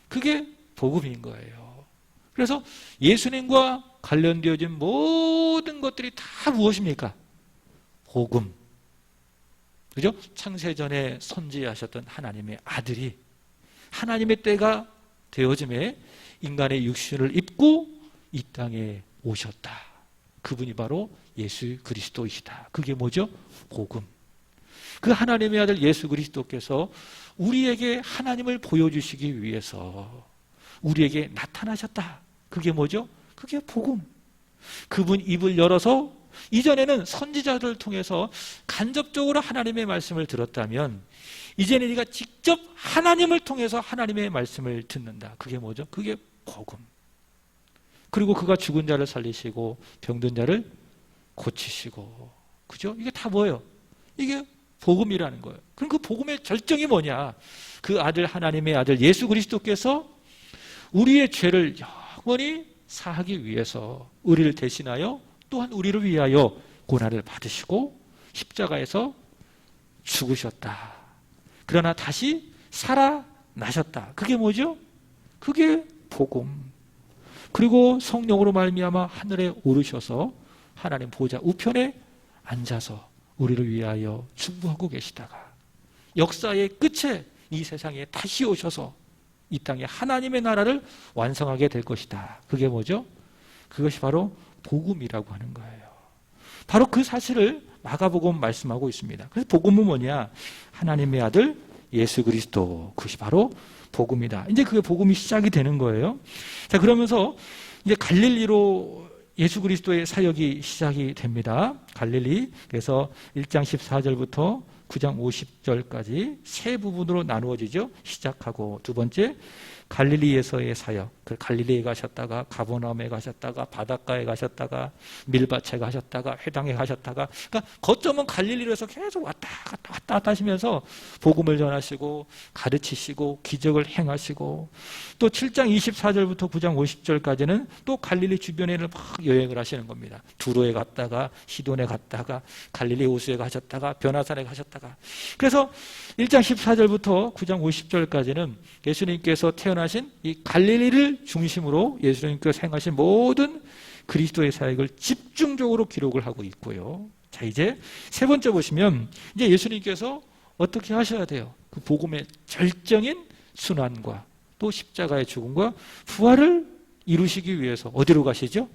B: 그게 복음인 거예요. 그래서 예수님과 관련되어진 모든 것들이 다 무엇입니까? 복음. 그죠? 창세전에 선지하셨던 하나님의 아들이 하나님의 때가 되어짐에 인간의 육신을 입고 이 땅에 오셨다. 그분이 바로 예수 그리스도이시다. 그게 뭐죠? 복음. 그 하나님의 아들 예수 그리스도께서 우리에게 하나님을 보여주시기 위해서 우리에게 나타나셨다. 그게 뭐죠? 그게 복음. 그분 입을 열어서 이전에는 선지자들을 통해서 간접적으로 하나님의 말씀을 들었다면 이제는 네가 직접 하나님을 통해서 하나님의 말씀을 듣는다. 그게 뭐죠? 그게 복음. 그리고 그가 죽은 자를 살리시고 병든 자를 고치시고, 그죠? 이게 다 뭐예요? 이게 복음이라는 거예요. 그럼 그 복음의 절정이 뭐냐? 그 아들, 하나님의 아들 예수 그리스도께서 우리의 죄를 영원히 사하기 위해서 우리를 대신하여 또한 우리를 위하여 고난을 받으시고 십자가에서 죽으셨다. 그러나 다시 살아나셨다. 그게 뭐죠? 그게 복음. 그리고 성령으로 말미암아 하늘에 오르셔서 하나님 보좌 우편에 앉아서 우리를 위하여 중보하고 계시다가 역사의 끝에 이 세상에 다시 오셔서 이 땅에 하나님의 나라를 완성하게 될 것이다. 그게 뭐죠? 그것이 바로 복음이라고 하는 거예요. 바로 그 사실을 마가복음 말씀하고 있습니다. 그래서 복음은 뭐냐? 하나님의 아들 예수 그리스도, 그것이 바로 복음이다. 이제 그게 복음이 시작이 되는 거예요. 자, 그러면서 이제 갈릴리로 예수 그리스도의 사역이 시작이 됩니다. 갈릴리. 그래서 1장 14절부터 9장 50절까지 세 부분으로 나누어지죠. 시작하고 두 번째 갈릴리에서의 사역. 그 갈릴리에 가셨다가 가버나움에 가셨다가 바닷가에 가셨다가 밀밭에 가셨다가 회당에 가셨다가, 그러니까 거점은 갈릴리로 해서 계속 왔다 갔다 하시면서 복음을 전하시고 가르치시고 기적을 행하시고, 또 7장 24절부터 9장 50절까지는 또 갈릴리 주변에를 막 여행을 하시는 겁니다. 두로에 갔다가 시돈에 갔다가 갈릴리 호수에 가셨다가 변화산에 가셨다가. 그래서 1장 14절부터 9장 50절까지는 예수님께서 태어나신 이 갈릴리를 중심으로 예수님께서 행하신 모든 그리스도의 사역을 집중적으로 기록을 하고 있고요. 자, 이제 세 번째 보시면 이제 예수님께서 어떻게 하셔야 돼요? 그 복음의 절정인 순환과 또 십자가의 죽음과 부활을 이루시기 위해서 어디로 가시죠?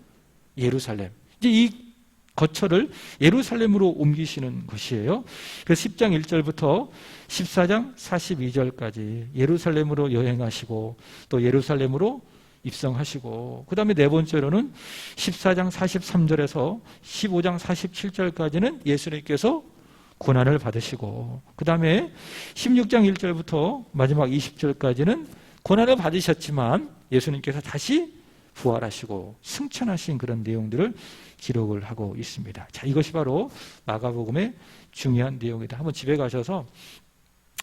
B: 예루살렘. 이제 이 거처를 예루살렘으로 옮기시는 것이에요. 그래서 10장 1절부터 14장 42절까지 예루살렘으로 여행하시고 또 예루살렘으로 입성하시고, 그 다음에 네 번째로는 14장 43절에서 15장 47절까지는 예수님께서 고난을 받으시고, 그 다음에 16장 1절부터 마지막 20절까지는 고난을 받으셨지만 예수님께서 다시 부활하시고 승천하신 그런 내용들을 기록을 하고 있습니다. 자, 이것이 바로 마가복음의 중요한 내용이다. 한번 집에 가셔서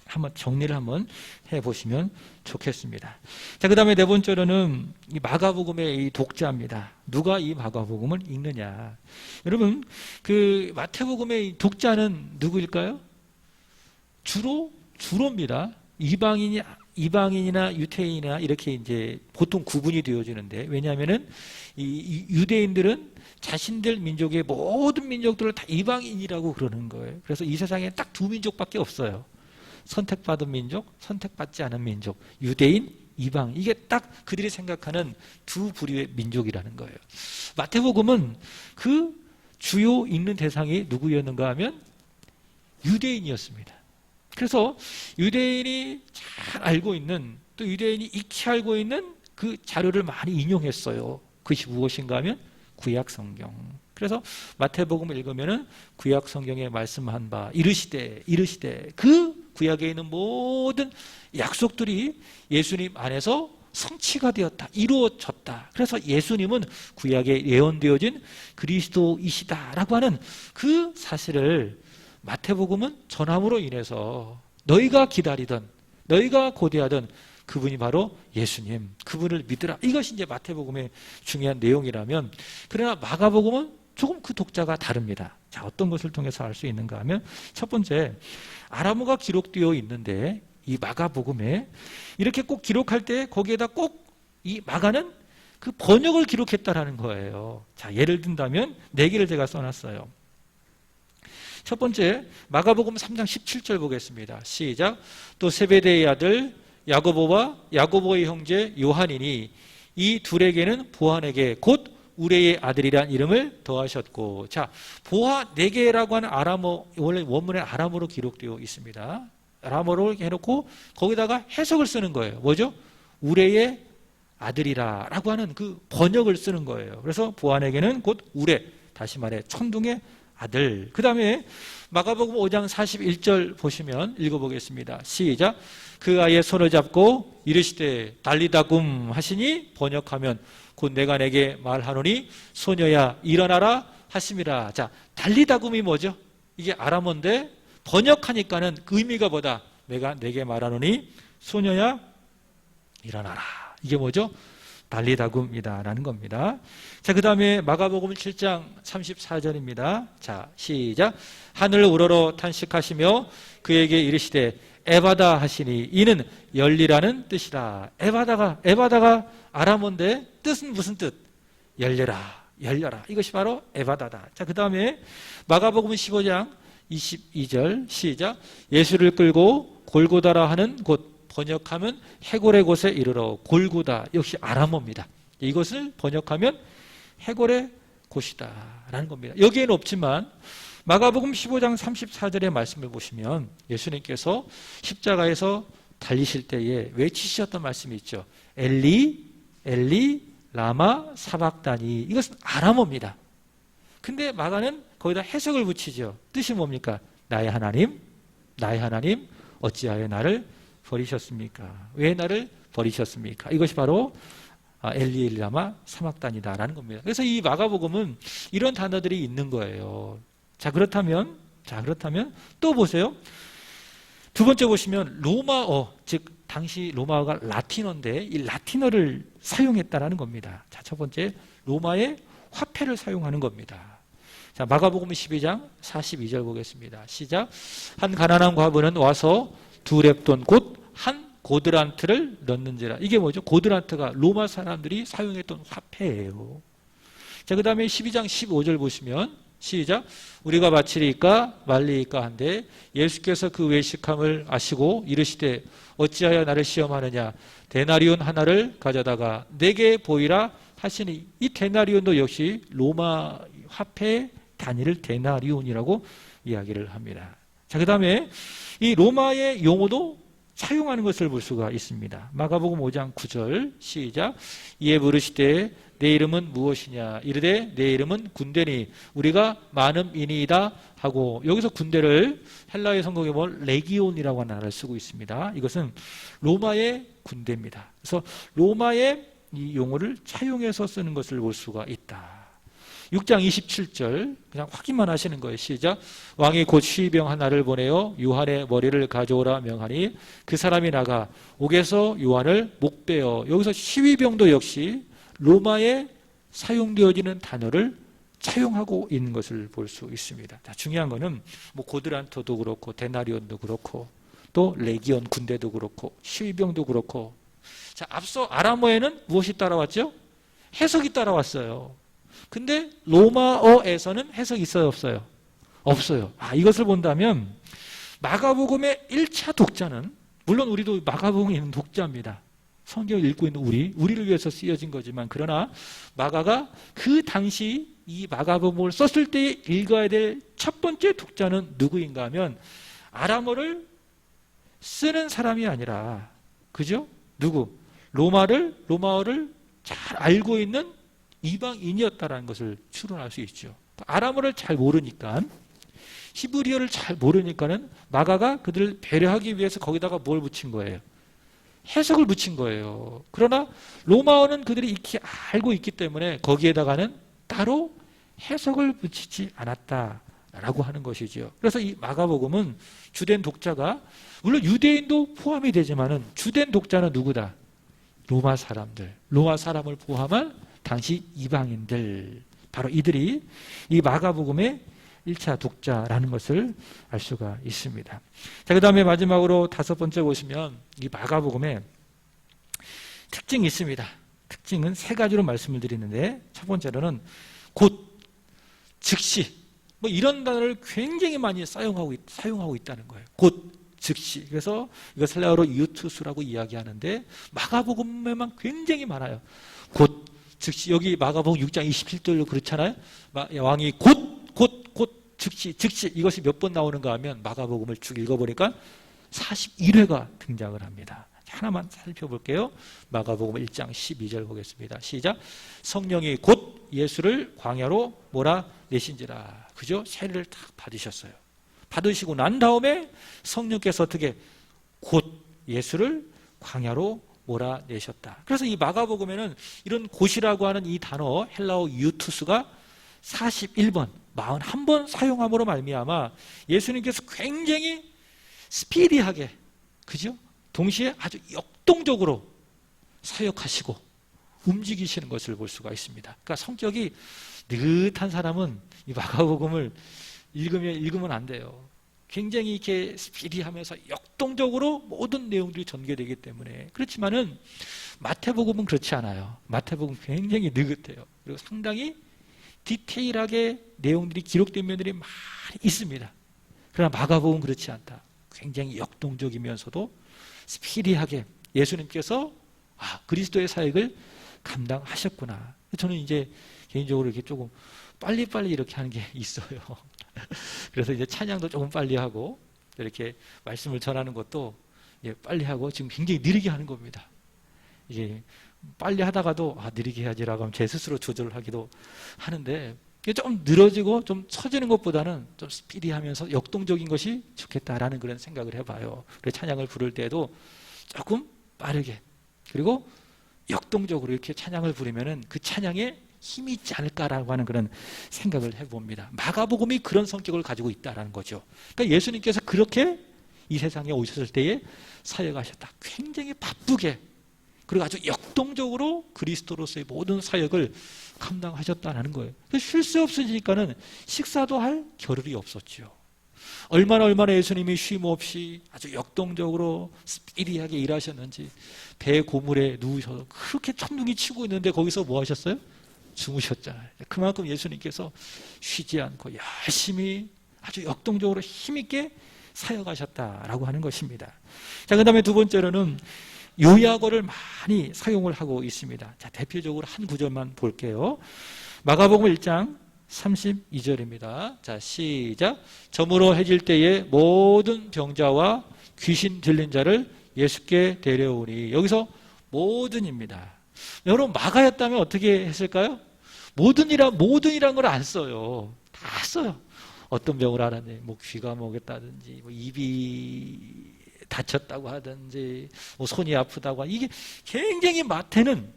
B: 한번 정리를 한번 해보시면 좋겠습니다. 자, 그 다음에 네 번째로는 이 마가복음의 이 독자입니다. 누가 이 마가복음을 읽느냐. 여러분, 그 마태복음의 이 독자는 누구일까요? 주로입니다. 이방인이나 유태인이나 이렇게 이제 보통 구분이 되어지는데, 왜냐하면은 이 유대인들은 자신들 민족의 모든 민족들을 다 이방인이라고 그러는 거예요. 그래서 이 세상에 딱 두 민족밖에 없어요. 선택받은 민족, 선택받지 않은 민족, 유대인, 이방. 이게 딱 그들이 생각하는 두 부류의 민족이라는 거예요. 마태복음은 그 주요 읽는 대상이 누구였는가 하면 유대인이었습니다. 그래서 유대인이 잘 알고 있는, 또 유대인이 익히 알고 있는 그 자료를 많이 인용했어요. 그것이 무엇인가 하면 구약 성경. 그래서 마태복음을 읽으면은 구약 성경에 말씀한 바 이르시되 그 구약에 있는 모든 약속들이 예수님 안에서 성취가 되었다, 이루어졌다. 그래서 예수님은 구약에 예언되어진 그리스도이시다라고 하는 그 사실을 마태복음은 전함으로 인해서 너희가 기다리던, 너희가 고대하던 그분이 바로 예수님, 그분을 믿으라. 이것이 이제 마태복음의 중요한 내용이라면, 그러나 마가복음은 조금 그 독자가 다릅니다. 자, 어떤 것을 통해서 알 수 있는가 하면, 첫 번째, 아람어가 기록되어 있는데 이 마가복음에 이렇게 꼭 기록할 때 거기에다 꼭 이 마가는 그 번역을 기록했다라는 거예요. 자, 예를 든다면 4개를 제가 써놨어요. 첫 번째, 마가복음 3장 17절 보겠습니다. 시작. 또 세베대의 아들 야고보와 야고보의 형제 요한이니 이 둘에게는 보아네게 곧 우레의 아들이란 이름을 더하셨고. 자, 보아네게라고 하는 아람어, 원래 원문에 아람어로 기록되어 있습니다. 아람어로 해놓고 거기다가 해석을 쓰는 거예요. 뭐죠? 우레의 아들이라 라고 하는 그 번역을 쓰는 거예요. 그래서 보아네게는 곧 우레, 다시 말해 천둥의 아들. 그 다음에 마가복음 5장 41절 보시면 읽어보겠습니다. 시작. 그 아이의 손을 잡고 이르시되 달리다굼 하시니 번역하면 곧 내가 내게 말하노니 소녀야 일어나라 하심이라. 자, 달리다굼이 뭐죠? 이게 아람어인데 번역하니까는 그 의미가 뭐다? 내가 내게 말하노니 소녀야 일어나라. 이게 뭐죠? 달리다굼이다 라는 겁니다. 자, 그 다음에 마가복음 7장 34절입니다. 자, 시작. 하늘 우러러 탄식하시며 그에게 이르시되 에바다 하시니 이는 열리라는 뜻이라. 에바다가 아람어인데 뜻은 무슨 뜻? 열려라, 열려라. 이것이 바로 에바다다. 자, 그 다음에 마가복음 15장 22절 시작. 예수를 끌고 골고다라 하는 곳, 번역하면 해골의 곳에 이르러. 골고다 역시 아람어입니다. 이것을 번역하면 해골의 곳이다 라는 겁니다. 여기에는 없지만 마가복음 15장 34절의 말씀을 보시면 예수님께서 십자가에서 달리실 때에 외치셨던 말씀이 있죠. 엘리 엘리 라마 사박다니, 이것은 아람어입니다. 근데 마가는 거기다 해석을 붙이죠. 뜻이 뭡니까? 나의 하나님, 나의 하나님, 어찌하여 나를 버리셨습니까? 왜 나를 버리셨습니까? 이것이 바로 엘리 라마 사박다니다라는 겁니다. 그래서 이 마가복음은 이런 단어들이 있는 거예요. 자, 그렇다면 또 보세요. 두 번째 보시면 로마어, 즉 당시 로마어가 라틴어인데 이 라틴어를 사용했다라는 겁니다. 자, 첫 번째 로마의 화폐를 사용하는 겁니다. 자, 마가복음 12장 42절 보겠습니다. 시작. 한 가난한 과부는 와서 두 렙돈 곧 한 고드란트를 넣는지라. 이게 뭐죠? 고드란트가 로마 사람들이 사용했던 화폐예요. 자, 그 다음에 12장 15절 보시면 시작. 우리가 바치리까 말리이까 한데 예수께서 그 외식함을 아시고 이르시되 어찌하여 나를 시험하느냐. 데나리온 하나를 가져다가 내게 보이라 하시니, 이 데나리온도 역시 로마 화폐 단위를 데나리온이라고 이야기를 합니다. 자, 그 다음에 이 로마의 용어도 사용하는 것을 볼 수가 있습니다. 마가복음 5장 9절 시작. 이에 물으시되 내 이름은 무엇이냐. 이르되 내 이름은 군대니 우리가 많은 인이다 하고, 여기서 군대를 헬라의 성경에 보면 레기온이라고 하는 단어를 쓰고 있습니다. 이것은 로마의 군대입니다. 그래서 로마의 이 용어를 차용해서 쓰는 것을 볼 수가 있다. 6장 27절 그냥 확인만 하시는 거예요. 시작. 왕이 곧 시병 하나를 보내어 요한의 머리를 가져오라 명하니 그 사람이 나가 옥에서 요한을 목베어. 여기서 시위병도 역시 로마에 사용되어지는 단어를 차용하고 있는 것을 볼 수 있습니다. 자, 중요한 거는 뭐 고드란토도 그렇고 데나리온도 그렇고 또 레기온 군대도 그렇고 시위병도 그렇고, 자, 앞서 아람어에는 무엇이 따라왔죠? 해석이 따라왔어요. 근데 로마어에서는 해석이 있어요, 없어요? 없어요. 이것을 본다면 마가복음의 1차 독자는, 물론 우리도 마가복음에 있는 독자입니다. 성경을 읽고 있는 우리를 위해서 쓰여진 거지만, 그러나 마가가 그 당시 이 마가복음을 썼을 때 읽어야 될 첫 번째 독자는 누구인가 하면 아람어를 쓰는 사람이 아니라, 그죠? 누구? 로마어를 잘 알고 있는 이방인이었다라는 것을 추론할 수 있죠. 아람어를 잘 모르니까, 히브리어를 잘 모르니까는 마가가 그들을 배려하기 위해서 거기다가 뭘 붙인 거예요? 해석을 붙인 거예요. 그러나 로마어는 그들이 익히 알고 있기 때문에 거기에다가는 따로 해석을 붙이지 않았다라고 하는 것이죠. 그래서 이 마가복음은 주된 독자가, 물론 유대인도 포함이 되지만은 주된 독자는 누구다? 로마 사람들, 로마 사람을 포함한 당시 이방인들, 바로 이들이 이 마가복음의 1차 독자라는 것을 알 수가 있습니다. 자, 그 다음에 마지막으로 다섯 번째 보시면 이 마가복음에 특징이 있습니다. 특징은 세 가지로 말씀을 드리는데, 첫 번째로는 곧, 즉시, 뭐 이런 단어를 굉장히 많이 사용하고 있다는 거예요. 곧, 즉시. 그래서 이것을 헬라어로 유투스라고 이야기하는데 마가복음에만 굉장히 많아요. 곧, 즉시. 여기 마가복음 6장 27절로 그렇잖아요. 왕이 곧 즉시. 이것이 몇 번 나오는가 하면 마가복음을 쭉 읽어보니까 41회가 등장을 합니다. 하나만 살펴볼게요. 마가복음 1장 12절 보겠습니다. 시작. 성령이 곧 예수를 광야로 몰아내신지라. 그죠? 세례를 딱 받으셨어요. 받으시고 난 다음에 성령께서 어떻게 곧 예수를 광야로 몰아내셨다. 그래서 이 마가복음에는 이런 곧이라고 하는 이 단어 헬라어 유투스가 41번, 41번 사용함으로 말미암아 예수님께서 굉장히 스피디하게, 그죠? 동시에 아주 역동적으로 사역하시고 움직이시는 것을 볼 수가 있습니다. 그러니까 성격이 느긋한 사람은 이 마가복음을 읽으면 안 돼요. 굉장히 이렇게 스피디하면서 역동적으로 모든 내용들이 전개되기 때문에. 그렇지만은 마태복음은 그렇지 않아요. 마태복음은 굉장히 느긋해요. 그리고 상당히 디테일하게 내용들이 기록된 면들이 많이 있습니다. 그러나 마가복음은 그렇지 않다. 굉장히 역동적이면서도 스피디하게 예수님께서 그리스도의 사역을 감당하셨구나. 저는 이제 개인적으로 이렇게 조금 빨리빨리 이렇게 하는 게 있어요. 그래서 이제 찬양도 조금 빨리 하고 이렇게 말씀을 전하는 것도 빨리 하고 지금 굉장히 느리게 하는 겁니다. 이제 빨리 하다가도 느리게 해야지라고 하면 제 스스로 조절을 하기도 하는데 이게 좀 늘어지고 좀 처지는 것보다는 좀 스피디하면서 역동적인 것이 좋겠다라는 그런 생각을 해봐요. 그래서 찬양을 부를 때에도 조금 빠르게 그리고 역동적으로 이렇게 찬양을 부르면은 그 찬양에 힘이 있지 않을까라고 하는 그런 생각을 해봅니다. 마가복음이 그런 성격을 가지고 있다라는 거죠. 그러니까 예수님께서 그렇게 이 세상에 오셨을 때에 사역하셨다. 굉장히 바쁘게 그리고 아주 역동적으로 그리스도로서의 모든 사역을 감당하셨다는 거예요. 쉴 새 없으니까는 식사도 할 겨를이 없었죠. 얼마나 예수님이 쉼 없이 아주 역동적으로 스피디하게 일하셨는지 배 고물에 누우셔서 그렇게 천둥이 치고 있는데 거기서 뭐 하셨어요? 주무셨잖아요. 그만큼 예수님께서 쉬지 않고 열심히 아주 역동적으로 힘있게 사역하셨다라고 하는 것입니다. 자, 그 다음에 두 번째로는 요약어를 많이 사용을 하고 있습니다. 자, 대표적으로 한 구절만 볼게요. 마가복음 1장 32절입니다. 자, 시작. 저물어 해질 때에 모든 병자와 귀신 들린 자를 예수께 데려오니. 여기서 모든입니다. 여러분, 마가였다면 어떻게 했을까요? 모든이란 걸 안 써요. 다 써요. 어떤 병을 앓았는지, 뭐 귀가 먹였다든지, 뭐 입이 다쳤다고 하든지, 뭐 손이 아프다고 이게 굉장히 마태는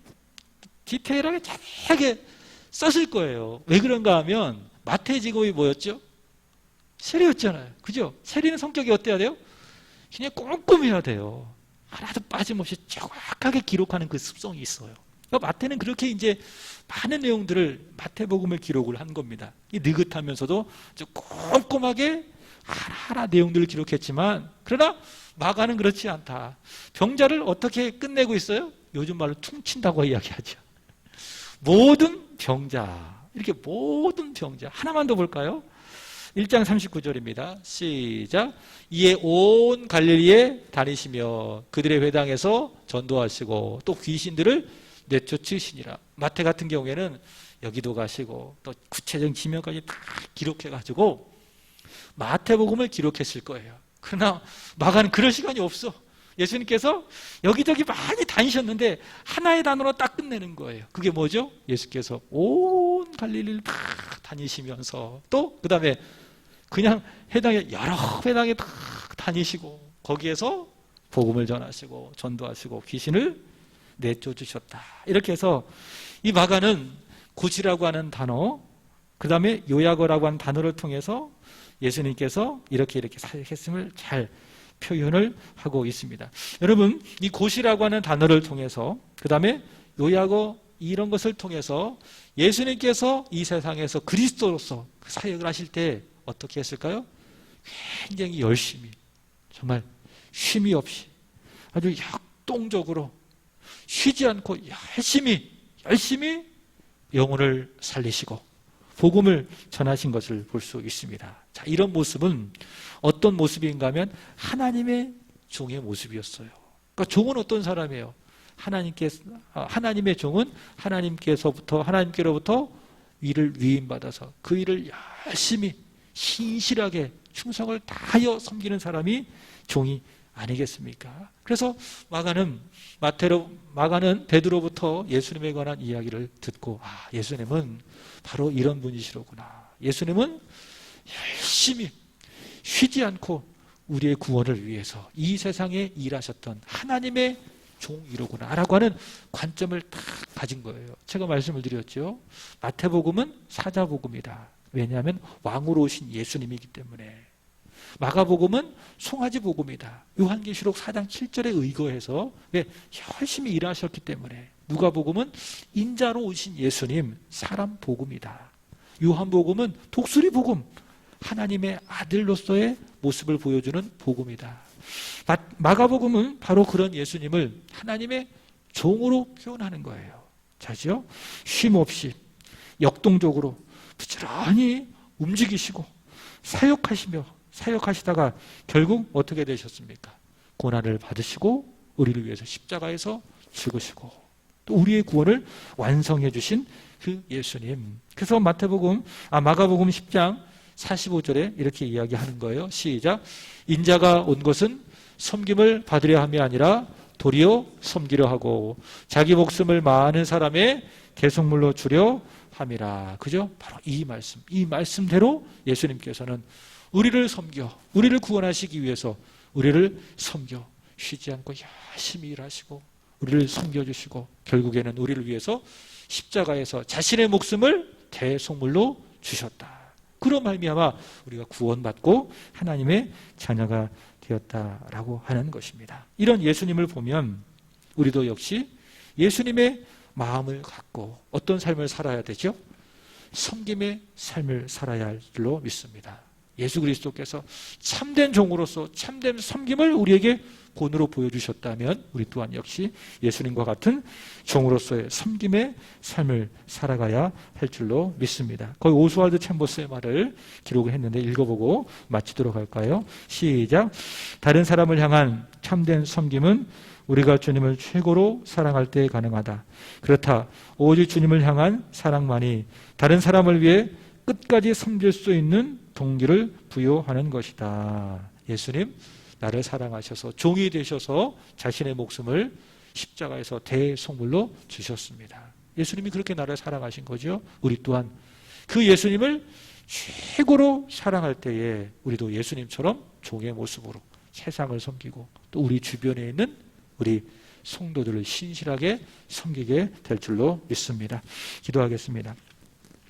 B: 디테일하게 자세하게 썼을 거예요. 왜 그런가 하면 마태의 직업이 뭐였죠? 세리였잖아요. 그죠? 세리는 성격이 어때야 돼요? 그냥 꼼꼼해야 돼요. 하나도 빠짐없이 정확하게 기록하는 그 습성이 있어요. 그러니까 마태는 그렇게 이제 많은 내용들을 마태복음을 기록을 한 겁니다. 이 느긋하면서도 꼼꼼하게 하나하나 내용들을 기록했지만 그러나 마가는 그렇지 않다. 병자를 어떻게 끝내고 있어요? 요즘 말로 퉁친다고 이야기하죠. 모든 병자, 이렇게 모든 병자. 하나만 더 볼까요? 1장 39절입니다. 시작. 이에 온 갈릴리에 다니시며 그들의 회당에서 전도하시고 또 귀신들을 내쫓으시니라. 마태 같은 경우에는 여기도 가시고 또 구체적인 지명까지 다 기록해가지고 마태복음을 기록했을 거예요. 그러나 마가는 그럴 시간이 없어. 예수님께서 여기저기 많이 다니셨는데 하나의 단어로 딱 끝내는 거예요. 그게 뭐죠? 예수께서 온 갈릴리를 다 다니시면서 또 그 다음에 그냥 여러 회당에 다 다니시고 거기에서 복음을 전하시고 전도하시고 귀신을 내쫓으셨다. 이렇게 해서 이 마가는 고시라고 하는 단어, 그 다음에 요약어라고 하는 단어를 통해서 예수님께서 이렇게 사역했음을 잘 표현을 하고 있습니다. 여러분, 이 고시라고 하는 단어를 통해서 그 다음에 요약어 이런 것을 통해서 예수님께서 이 세상에서 그리스도로서 사역을 하실 때 어떻게 했을까요? 굉장히 열심히, 정말 쉼이 없이 아주 역동적으로 쉬지 않고 열심히 영혼을 살리시고 복음을 전하신 것을 볼 수 있습니다. 자, 이런 모습은 어떤 모습인가 하면 하나님의 종의 모습이었어요. 그러니까 종은 어떤 사람이에요? 하나님의 종은 하나님께로부터 일을 위임받아서 그 일을 열심히 신실하게 충성을 다하여 섬기는 사람이 종이 아니겠습니까? 그래서 마가는 베드로부터 예수님에 관한 이야기를 듣고 예수님은 바로 이런 분이시로구나. 예수님은 열심히 쉬지 않고 우리의 구원을 위해서 이 세상에 일하셨던 하나님의 종이로구나 라고 하는 관점을 딱 가진 거예요. 제가 말씀을 드렸죠. 마태복음은 사자복음이다. 왜냐하면 왕으로 오신 예수님이기 때문에. 마가복음은 송아지 복음이다. 요한계시록 4장 7절에 의거해서 왜? 열심히 일하셨기 때문에. 누가복음은 인자로 오신 예수님 사람 복음이다. 요한복음은 독수리 복음, 하나님의 아들로서의 모습을 보여주는 복음이다. 마가복음은 바로 그런 예수님을 하나님의 종으로 표현하는 거예요. 자죠? 쉼 없이 역동적으로 부지런히 움직이시고 사역하시다가 결국 어떻게 되셨습니까? 고난을 받으시고 우리를 위해서 십자가에서 죽으시고 또 우리의 구원을 완성해 주신 그 예수님. 그래서 마가복음 10장 45절에 이렇게 이야기하는 거예요. 시작. 인자가 온 것은 섬김을 받으려 함이 아니라 도리어 섬기려 하고 자기 목숨을 많은 사람의 대속물로 주려 함이라. 그죠? 바로 이 말씀대로 예수님께서는 우리를 섬겨, 우리를 구원하시기 위해서 우리를 섬겨 쉬지 않고 열심히 일하시고 우리를 섬겨주시고 결국에는 우리를 위해서 십자가에서 자신의 목숨을 대속물로 주셨다. 그로 말미암아 우리가 구원받고 하나님의 자녀가 되었다라고 하는 것입니다. 이런 예수님을 보면 우리도 역시 예수님의 마음을 갖고 어떤 삶을 살아야 되죠? 섬김의 삶을 살아야 할 줄로 믿습니다. 예수 그리스도께서 참된 종으로서 참된 섬김을 우리에게 본으로 보여주셨다면 우리 또한 역시 예수님과 같은 종으로서의 섬김의 삶을 살아가야 할 줄로 믿습니다. 거의 오스왈드 챔버스의 말을 기록을 했는데 읽어보고 마치도록 할까요? 시작. 다른 사람을 향한 참된 섬김은 우리가 주님을 최고로 사랑할 때 가능하다. 그렇다. 오직 주님을 향한 사랑만이 다른 사람을 위해 끝까지 섬길 수 있는 동기를 부여하는 것이다. 예수님, 나를 사랑하셔서 종이 되셔서 자신의 목숨을 십자가에서 대속물로 주셨습니다. 예수님이 그렇게 나를 사랑하신 거죠. 우리 또한 그 예수님을 최고로 사랑할 때에 우리도 예수님처럼 종의 모습으로 세상을 섬기고 또 우리 주변에 있는 우리 성도들을 신실하게 섬기게 될 줄로 믿습니다. 기도하겠습니다.